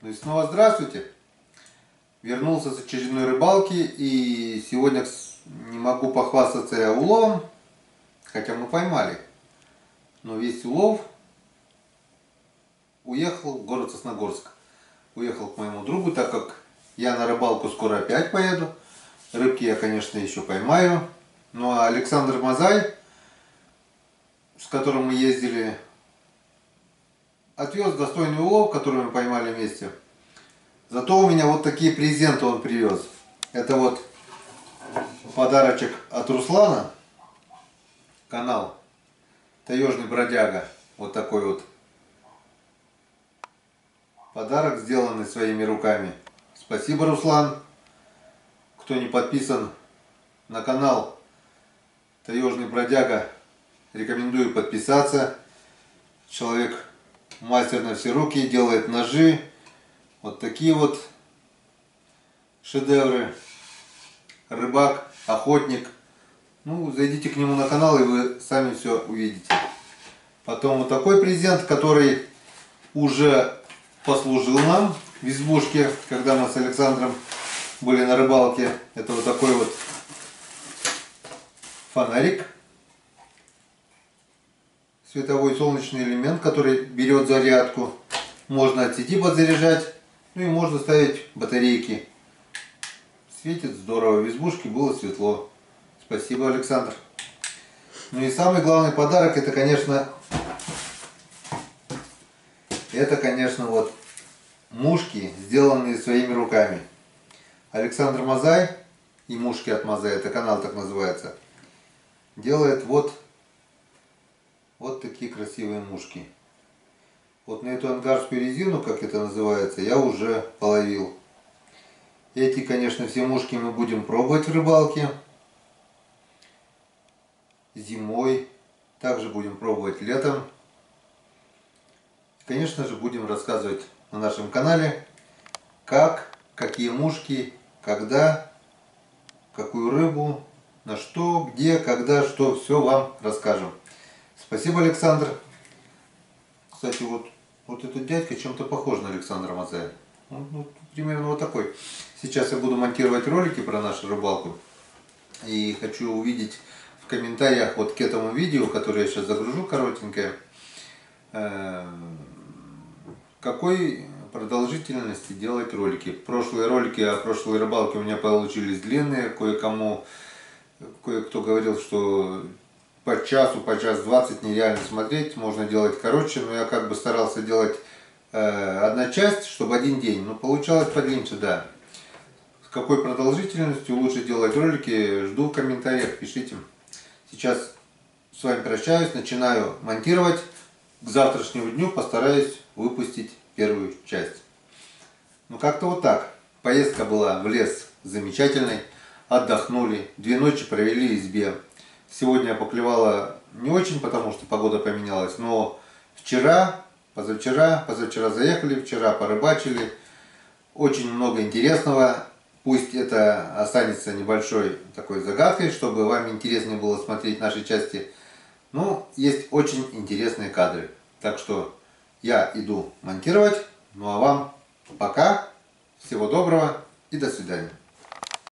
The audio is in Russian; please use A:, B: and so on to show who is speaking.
A: Ну и снова здравствуйте! Вернулся с очередной рыбалки, и сегодня не могу похвастаться я уловом, хотя мы поймали. Но весь улов уехал в город Сосногорск. Уехал к моему другу, так как я на рыбалку скоро опять поеду. Рыбки я, конечно, еще поймаю. Ну а Александр Мазай, с которым мы ездили, отвез достойный улов, который мы поймали вместе. Зато у меня вот такие презенты он привез. Это вот подарочек от Руслана. Канал Таежный Бродяга. Вот такой вот подарок, сделанный своими руками. Спасибо, Руслан. Кто не подписан на канал Таежный Бродяга, рекомендую подписаться. Человек мастер на все руки, делает ножи. Вот такие вот шедевры. Рыбак, охотник. Ну, зайдите к нему на канал, и вы сами все увидите. Потом вот такой презент, который уже послужил нам в избушке, когда мы с Александром были на рыбалке. Это вот такой вот фонарик. Световой солнечный элемент, который берет зарядку. Можно от сети подзаряжать. Ну и можно ставить батарейки. Светит здорово. В избушке было светло. Спасибо, Александр. Ну и самый главный подарок, это, конечно, вот мушки, сделанные своими руками. Александр Мазай и мушки от Мазая, это канал так называется, делает вот такие красивые мушки. Вот на эту ангарскую резину, как это называется, я уже половил. Эти, конечно, все мушки мы будем пробовать в рыбалке. Зимой. Также будем пробовать летом. Конечно же, будем рассказывать на нашем канале, какие мушки, когда, какую рыбу, на что, где, когда, что, все вам расскажем. Спасибо, Александр. Кстати, вот этот дядька чем-то похож на Александра Мазая. Ну, примерно вот такой. Сейчас я буду монтировать ролики про нашу рыбалку. И хочу увидеть в комментариях вот к этому видео, которое я сейчас загружу, коротенькое, какой продолжительности делать ролики. Прошлые ролики о прошлой рыбалке у меня получились длинные. Кое-кто говорил, что по часу, по час 20 нереально смотреть, можно делать короче, но я как бы старался делать одна часть, чтобы один день, но получалось подлиннее, да. С какой продолжительностью лучше делать ролики, жду в комментариях, пишите. Сейчас с вами прощаюсь, начинаю монтировать. К завтрашнему дню постараюсь выпустить первую часть. Ну как-то вот так. Поездка была в лес замечательной, отдохнули, 2 ночи провели в избе. Сегодня поклевало не очень, потому что погода поменялась, но вчера, позавчера заехали, вчера порыбачили. Очень много интересного. Пусть это останется небольшой такой загадкой, чтобы вам интереснее было смотреть наши части. Ну, есть очень интересные кадры. Так что я иду монтировать. Ну а вам пока. Всего доброго и до свидания.